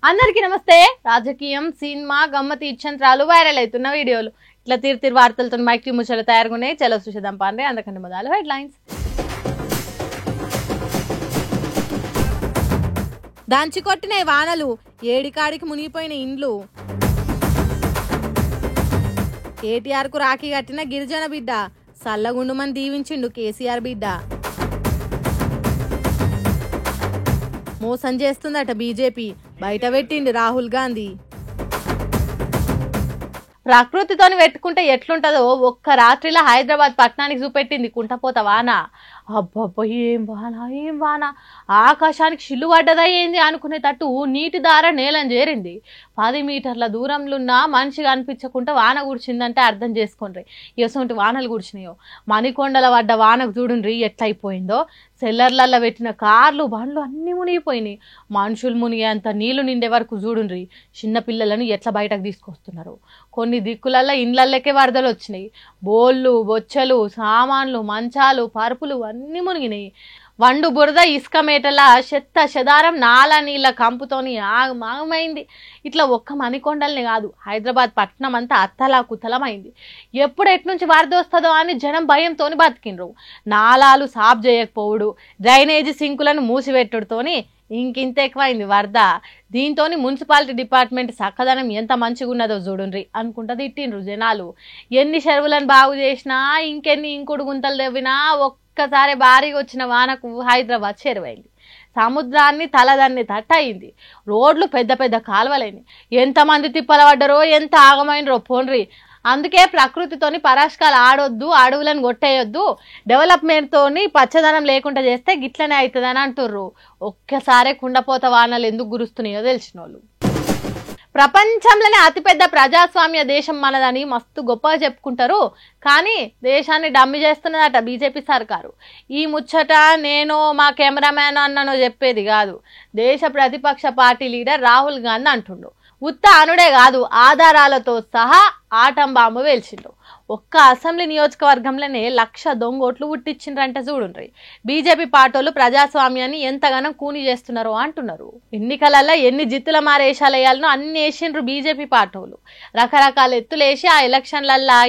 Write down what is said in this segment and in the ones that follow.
అందరికీ నమస్తే. రాజకీయం, సినిమా, గమ్మతి ఇచ్చంత్రాలు, వైరల్ అవుతున్న వీడియోలు ఇట్లా తీరు వార్తలతో మైక్రీ ముచ్చలు తయారుగున్నాయి. చలో చూసేద్దాం పాండే. అందుకంటే మొదలు హెడ్లైన్స్. దంచి కొట్టిన వానలు, ఏడికాడికి మునిగిపోయిన ఇండ్లు. కేటీఆర్ కు రాఖీ కట్టిన గిరిజన బిడ్డ, సల్లగుండుమని దీవించిండు కేసీఆర్ బిడ్డ. మోసం చేస్తుందట బీజేపీ, బయట పెట్టిండు రాహుల్ గాంధీ. ప్రకృతితోని పెట్టుకుంటే ఎట్లుంటదో ఒక్క రాత్రిలో హైదరాబాద్ పట్టణానికి చూపెట్టింది కుంటపోత వాన. అబ్బబ్బ ఏం వాన, ఏం వాన! ఆకాశానికి చిల్లు పడ్డదా ఏంది అనుకునేటట్టు నీటి దార నేలను చేరింది. 10 మీటర్ల దూరంలో ఉన్న మనిషిగా అనిపించకుండా వాన కుడిచిందంటే అర్థం చేసుకోండి ఎసొంటి వానలు కుడిచినాయో. మణికొండల పడ్డ వానకు చూడండి ఎట్లయిపోయిందో. సెల్లర్లల్లో పెట్టిన కార్లు, బండ్లు అన్నీ మునిగిపోయినాయి. మనుషులు మునిగేంత నీళ్లు నిండే వరకు చూడుండ్రి. చిన్నపిల్లలను ఎట్లా బయటకు తీసుకొస్తున్నారు. కొన్ని దిక్కులల్లో ఇండ్లకే వరదలు వచ్చినాయి. బోళ్ళు, బొచ్చలు, సామాన్లు, మంచాలు, పరుపులు అన్నీ మునిగినాయి. వండు బురద, ఇసుక మేటల చెత్త చెదారం నాలా నీళ్ళ కంపుతోని ఆగమైంది. ఇట్లా ఒక్క మణికొండల్ని కాదు, హైదరాబాద్ పట్టణం అంతా అత్తలా కుతలమైంది. ఎప్పుడు ఎట్నుంచి వరద వస్తుందో అని జనం భయంతో బతికిండ్రు. నాలాలు సాఫ్ చేయకపోవుడు, డ్రైనేజీ సింకులను మూసిపెట్టుడుతోని ఇంకింత ఎక్కువైంది వరద. దీంతో మున్సిపాలిటీ డిపార్ట్మెంట్ చక్కదనం ఎంత మంచిగా ఉన్నదో చూడుండ్రి అనుకుంటా తిట్టిండ్రు జనాలు. ఎన్ని చెరువులను బాగు చేసినా, ఇంకెన్ని ఇంకుడు గుంతలు తవ్వినా ఒక్కసారి భారీగా వచ్చిన వానకు హైదరాబాద్ చేరువైంది. సముద్రాన్ని తలదాన్ని తట్టయింది. రోడ్లు పెద్ద పెద్ద కాలువలైంది. ఎంతమంది తిప్పల పడ్డరో, ఎంత ఆగమైనరో పోన్రి. అందుకే ప్రకృతితోని పరాష్కాలు ఆడొద్దు, అడవులను కొట్టేయొద్దు, డెవలప్మెంట్తోని పచ్చదనం లేకుండా చేస్తే గిట్లనే అవుతుందని అంటుర్రు. ఒక్కసారే కుండపోత వానలు ఎందుకు గురుస్తున్నాయో తెలిసిన వాళ్ళు. ప్రపంచంలోనే అతిపెద్ద ప్రజాస్వామ్య దేశం మనదని మస్తు గొప్పగా చెప్పుకుంటారు. కానీ దేశాన్ని డమ్మి చేస్తున్నదట బీజేపీ సర్కారు. ఈ ముచ్చట నేను మా కెమెరామ్యాన్ అన్ననో చెప్పేది కాదు. దేశ ప్రతిపక్ష పార్టీ లీడర్ రాహుల్ గాంధీ అంటుండు. ఉత్త అనుడే కాదు, ఆధారాలతో సహా ఆటం బాంబు వేల్చిండు. ఒక్క అసెంబ్లీ నియోజకవర్గంలోనే 1,00,000 దొంగోట్లు పుట్టించిండ్రంటే చూడుండ్రి. బీజేపీ పార్టీలు ప్రజాస్వామ్యాన్ని ఎంతగానో కూని చేస్తున్నారో అంటున్నారు. ఎన్నికలలో ఎన్ని జిత్తుల మారేషాలు వేయాలనో అన్ని వేసిండ్రు బీజేపీ పార్టీలు. రకరకాల ఎత్తులేసి ఆ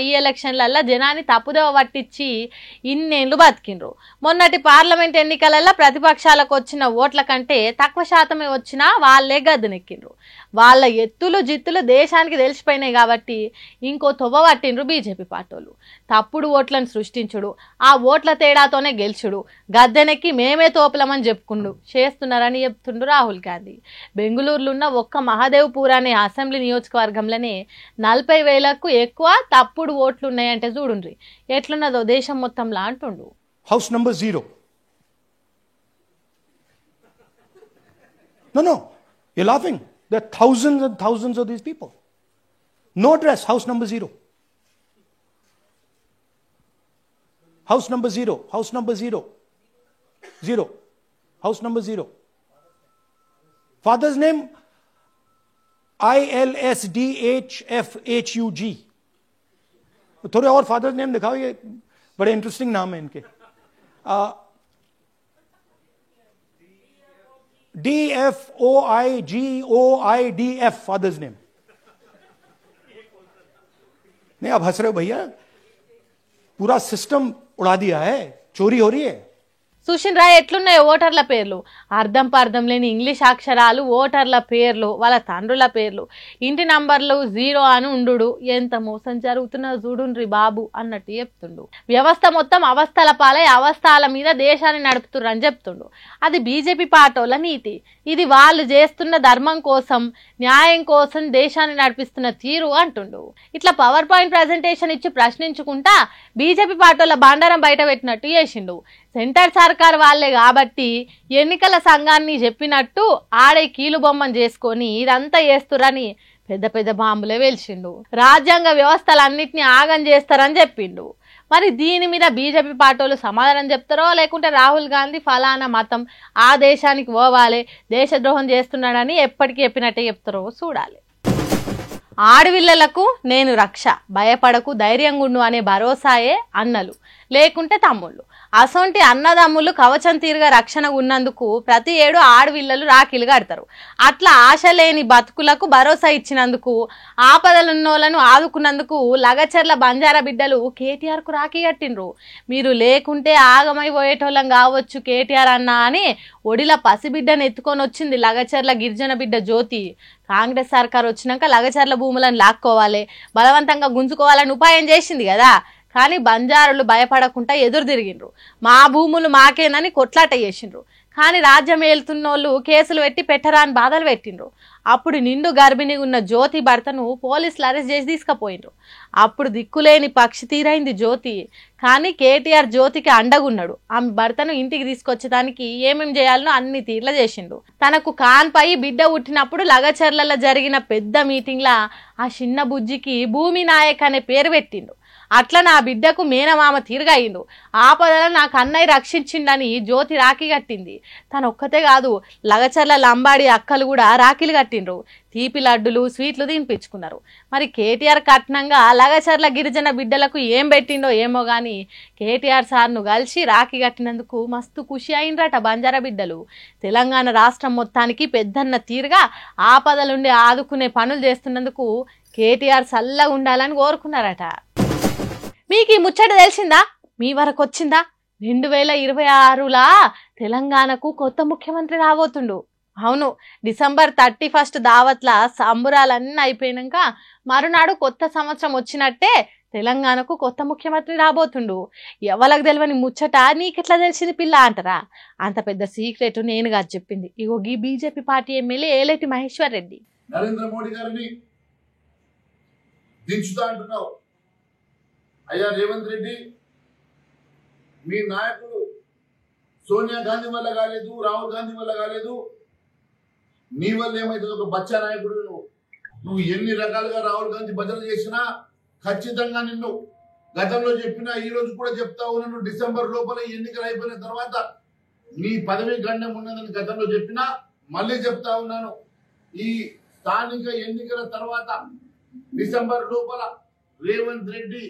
ఈ ఎలక్షన్లల్లా జనాన్ని తప్పుదోవ పట్టించి ఇన్నేళ్లు బతికిండ్రు. మొన్నటి పార్లమెంట్ ఎన్నికలలో ప్రతిపక్షాలకు వచ్చిన ఓట్ల కంటే తక్కువ శాతమే వచ్చినా వాళ్ళే గద్దెనెక్కిండ్రు. వాళ్ళ ఎత్తులు జిత్తులు దేశానికి తెలిసిపోయినాయి కాబట్టి ఇంకో తొవ్వ పట్టిండ్రు బీజేపీ పార్టీలు. తప్పుడు ఓట్లను సృష్టించుడు, ఆ ఓట్ల తేడాతోనే గెలుచుడు, గద్దెనెక్కి మేమే తోపులమని చెప్పుకుండు చేస్తున్నారని చెప్తుండు రాహుల్ గాంధీ. బెంగళూరులో ఉన్న ఒక్క మహాదేవ్పూర్ అనే అసెంబ్లీ నియోజకవర్గంలోనే 40,000కు ఎక్కువ తప్పుడు ఓట్లు ఉన్నాయంటే చూడుండ్రి ఎట్లున్నదో దేశం మొత్తంలా అంటుండు. House number 0. No, you're laughing. There are thousands and thousands of these people. No address, house number 0. House number 0. House number 0. 0. House number 0. Father's name ILSDHFHUG. थोड़े और फादर्स नेम दिखाओ, ये बड़े इंटरेस्टिंग नाम है इनके. DFOIGOIDF father's name. नहीं आप हंस रहे हो भैया, पूरा सिस्टम उड़ा दिया है, चोरी हो रही है. చూసిండ్రా ఎట్లున్నాయో ఓటర్ల పేర్లు. అర్థం పర్థం లేని ఇంగ్లీష్ అక్షరాలు, ఓటర్ల పేర్లు, వాళ్ళ తండ్రుల పేర్లు, ఇంటి నంబర్లు 0 అని ఉండు. ఎంత మోసం జరుగుతున్నా చూడుండ్రి బాబు అన్నట్టు చెప్తుండు. వ్యవస్థ మొత్తం అవస్థల పాలై అవస్థల మీద దేశాన్ని నడుపుతుర్రు అని చెప్తుండు. అది బీజేపీ పార్టీల నీతి. ఇది వాళ్ళు చేస్తున్న ధర్మం కోసం, న్యాయం కోసం దేశాన్ని నడిపిస్తున్న తీరు అంటుండు. ఇట్లా పవర్ పాయింట్ ప్రజెంటేషన్ ఇచ్చి ప్రశ్నించుకుంటా బీజేపీ పార్టీల బండారం బయట పెట్టినట్టు చేసిండు. సెంటర్ సర్కార్ వాళ్ళే కాబట్టి ఎన్నికల సంఘాన్ని చెప్పినట్టు ఆడే కీలు బొమ్మను చేసుకొని ఇదంతా చేస్తురని పెద్ద పెద్ద బాంబులే వేల్చిండు. రాజ్యాంగ వ్యవస్థలన్నింటినీ ఆగం చేస్తారని చెప్పిండు. మరి దీని మీద బీజేపీ పార్టీలు సమాధానం చెప్తారో లేకుంటే రాహుల్ గాంధీ ఫలానా మతం ఆ దేశానికి పోవాలి, దేశద్రోహం చేస్తున్నాడని ఎప్పటికీ చెప్పినట్టే చెప్తారో చూడాలి. ఆడవిళ్ళలకు నేను రక్ష, భయపడకు, ధైర్యంగా ఉండు అనే భరోసాయే అన్నలు. లేకుంటే తమ్ముళ్ళు. అసొంటి అన్నదమ్ములు కవచం తీరుగా రక్షణ ఉన్నందుకు ప్రతి ఏడు ఆడవిల్లలు రాఖీలు కడతారు. అట్లా ఆశ లేని బతుకులకు భరోసా ఇచ్చినందుకు, ఆపదలున్నోళ్లను ఆదుకున్నందుకు లగచర్ల బంజారా బిడ్డలు కేటీఆర్కు రాఖీ కట్టిండ్రు. మీరు లేకుంటే ఆగమైపోయేటోళ్ళం కావచ్చు కేటీఆర్ అన్న అని ఒడిల పసిబిడ్డను ఎత్తుకొని వచ్చింది లగచర్ల గిరిజన బిడ్డ జ్యోతి. కాంగ్రెస్ సర్కార్ వచ్చినాక లగచర్ల భూములను లాక్కోవాలి, బలవంతంగా గుంజుకోవాలని ఉపాయం చేసింది కదా. కానీ బంజారులు భయపడకుండా ఎదురు తిరిగిండ్రు. మా భూములు మాకేనని కొట్లాట చేసిండ్రు. కానీ రాజ్యం ఏలుతున్నోళ్ళు కేసులు పెట్టి పెట్టరాని బాధలు పెట్టిండ్రు. అప్పుడు నిండు గర్భిణి ఉన్న జ్యోతి భర్తను పోలీసులు అరెస్ట్ చేసి తీసుకుపోయిండ్రు. అప్పుడు దిక్కులేని పక్షి తీరైంది జ్యోతి. కానీ కేటీఆర్ జ్యోతికి అండగున్నాడు. ఆమె భర్తను ఇంటికి తీసుకొచ్చేదానికి ఏమేం చేయాలనో అన్ని తీర్ల చేసిండు. తనకు కాన్పై బిడ్డ పుట్టినప్పుడు లగచర్లలో జరిగిన పెద్ద మీటింగ్లా ఆ చిన్న బుజ్జికి భూమి నాయక్ అనే పేరు పెట్టిండు. అట్లా నా బిడ్డకు మేనమామ తీరుగాయిండు. ఆపదల నాకు అన్నయ్య రక్షించిండని జ్యోతి రాఖీ కట్టింది. తను ఒక్కతే కాదు, లగచర్ల లంబాడి అక్కలు కూడా రాఖీలు కట్టిండ్రు. తీపి లడ్డులు స్వీట్లు తినిపించుకున్నారు. మరి కేటీఆర్ కట్నంగా లగచర్ల గిరిజన బిడ్డలకు ఏం పెట్టిండో ఏమో గాని కేటీఆర్ సార్ను కలిసి రాఖీ కట్టినందుకు మస్తు ఖుషి అయిండ్రట బంజారా బిడ్డలు. తెలంగాణ రాష్ట్రం మొత్తానికి పెద్దన్న తీరుగా ఆపదలుండి ఆదుకునే పనులు చేస్తున్నందుకు కేటీఆర్ చల్లగా ఉండాలని కోరుకున్నారట. మీకు ఈ ముచ్చట తెలిసిందా? మీ వరకు వచ్చిందా? 2026లా తెలంగాణకు కొత్త ముఖ్యమంత్రి రాబోతుండు. అవును, December 31 దావత్ల సంబురాలన్నీ అయిపోయినాక మరునాడు కొత్త సంవత్సరం వచ్చినట్టే తెలంగాణకు కొత్త ముఖ్యమంత్రి రాబోతుండు. ఎవరికి తెలియని ముచ్చట నీకెట్లా తెలిసింది పిల్ల అంటారా? అంత పెద్ద సీక్రెట్ నేను కాదు చెప్పింది. ఇగో ఈ BJP party MLA Eleti Maheshwar Reddy. Narendra Modi గారిని దించుతా అంటున్నావు. అయ్యా రేవంత్ రెడ్డి, మీ నాయకుడు సోనియా గాంధీ వల్ల కాలేదు, రాహుల్ గాంధీ వల్ల కాలేదు, నీ వల్ల ఏమైతుంది? ఒక బచ్చా నాయకుడు నువ్వు ఎన్ని రకాలుగా రాహుల్ గాంధీ భజన చేసినా ఖచ్చితంగా నిన్ను గతంలో చెప్పినా ఈ రోజు కూడా చెప్తా ఉన్నాను, డిసెంబర్ లోపల ఎన్నికలు అయిపోయిన తర్వాత నీ పదవి గండం ఉన్నదని గతంలో చెప్పినా మళ్ళీ చెప్తా ఉన్నాను. ఈ స్థానిక ఎన్నికల తర్వాత డిసెంబర్ లోపల రేవంత్ రెడ్డి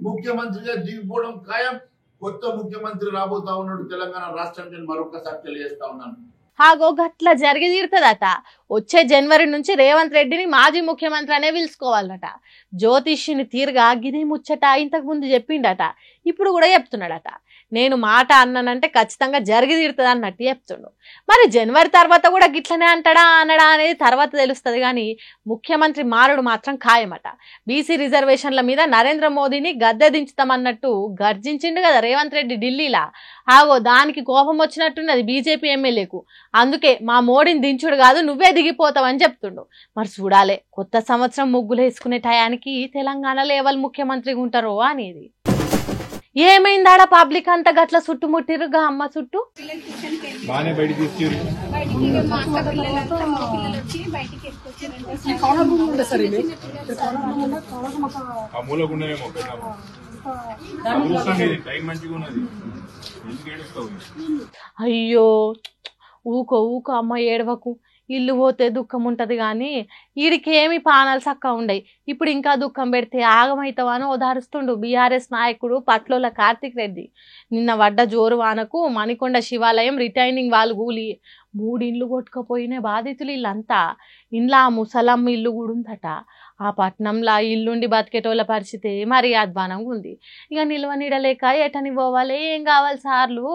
ముఖ్యమంత్రిగా దిగిపోవడం ఖాయం. కొత్త ముఖ్యమంత్రి రాబోతా ఉన్నాడు తెలంగాణ రాష్ట్రానికి. నేను మరొకసారి తెలియజేస్తా ఉన్నాను. హాగో గట్ల జరిగి తీరుతుందట. వచ్చే జనవరి నుంచి రేవంత్ రెడ్డిని మాజీ ముఖ్యమంత్రి అనే పిలుచుకోవాలట. జ్యోతిష్యుని తీరుగా గిది ముచ్చట ఇంతకు ముందు చెప్పిండట, ఇప్పుడు కూడా చెప్తున్నాడట. నేను మాట అన్నానంటే ఖచ్చితంగా జరిగి తీరుతుంది అన్నట్టు చెప్తుండు. మరి జనవరి తర్వాత కూడా గిట్లనే అంటాడా అనడా అనేది తర్వాత తెలుస్తుంది. కానీ ముఖ్యమంత్రి మారుడు మాత్రం ఖాయమట. బీసీ రిజర్వేషన్ల మీద నరేంద్ర మోదీని గద్దె దించుతామన్నట్టు గర్జించిండు కదా రేవంత్ రెడ్డి ఢిల్లీలా. ఆగో దానికి కోపం వచ్చినట్టున్నది బీజేపీ ఎమ్మెల్యేకు. అందుకే మా మోడీని దించుడు కాదు, నువ్వే దిగిపోతావని చెప్తుండు. మరి చూడాలి కొత్త సంవత్సరం ముగ్గులు వేసుకునే టయానికి తెలంగాణలో ఎవరు ముఖ్యమంత్రిగా ఉంటారో అనేది. ఏమైందాడ పబ్లిక్ అంతా గట్ల చుట్టుముట్టిరుగా అమ్మ చుట్టూ? అయ్యో ఊకో ఊకో అమ్మ ఏడవకు. ఇల్లు పోతే దుఃఖం ఉంటది కానీ వీడికేమి పానాలు చక్కగా ఉండయి. ఇప్పుడు ఇంకా దుఃఖం పెడితే ఆగమవుతావని ఓదారుస్తుండు బీఆర్ఎస్ నాయకుడు పట్లోల కార్తిక్ రెడ్డి. నిన్న వడ్డ జోరు వానకు మణికొండ శివాలయం రిటైనింగ్ వాళ్ళు కూలి 3 ఇండ్లు కొట్టుకుపోయిన బాధితులు వీళ్ళంతా. ఇంట్లో ఆ ముసలమ్మ ఇల్లు కూడా ఉందట. ఆ పట్నంలో ఇల్లుండి బతికేటోళ్ళ పరిస్థితి మరి అధ్వానంగా ఉంది. ఇక నిల్వ నీడలేక ఎటని పోవాలి, ఏం కావాలి సార్లు,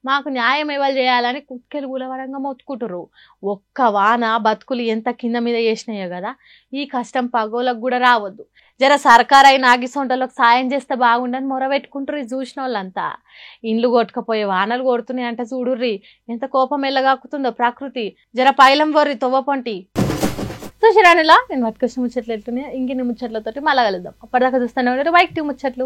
మాకు న్యాయం ఎవరు చేయాలని కుక్కెలు గులవరంగా మొత్తుకుంటారు. ఒక్క వాన బతుకులు ఎంత కింద మీద చేసినాయో కదా. ఈ కష్టం పగోలకు కూడా రావద్దు. జర సర్కారు అయిన ఆగిసొంటలకు సాయం చేస్తే బాగుండని మొరబెట్టుకుంటారు ఈ చూసిన వాళ్ళంతా. ఇండ్లు కొట్టుకపోయే వానలు కొడుతున్నాయి అంటే చూడుర్రి ఎంత కోపం ఎల్లగాకుతుందో ప్రకృతి. జర పైలం వర్రి తొవ్వపొంటి. చూసిరానిలా నేను పట్టుకొచ్చిన ముచ్చట్లు ఎట్లున్నాయి. ఇంకిన్ని ముచ్చట్లతోటి మళ్ళా కలుద్దాం. అప్పటిదాకా చూస్తూనే ఉంటారు వైక్ టీ ముచ్చట్లు.